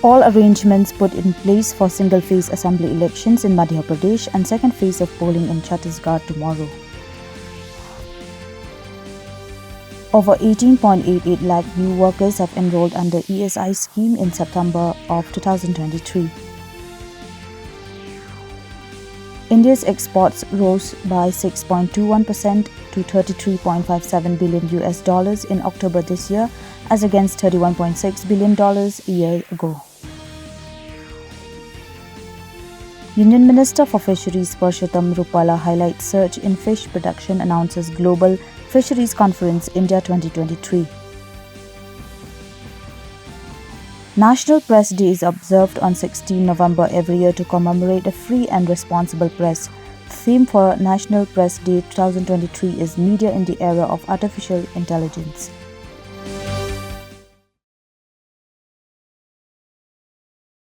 All arrangements put in place for single-phase assembly elections in Madhya Pradesh and second phase of polling in Chhattisgarh tomorrow. Over 18.88 lakh new workers have enrolled under ESI scheme in September of 2023. India's exports rose by 6.21% to $33.57 billion in October this year, as against $31.6 billion a year ago. Union Minister for Fisheries Purushottam Rupala highlights surge in fish production, announces Global Fisheries Conference India 2023. National Press Day is observed on 16 November every year to commemorate a free and responsible press. The theme for National Press Day 2023 is Media in the Era of Artificial Intelligence.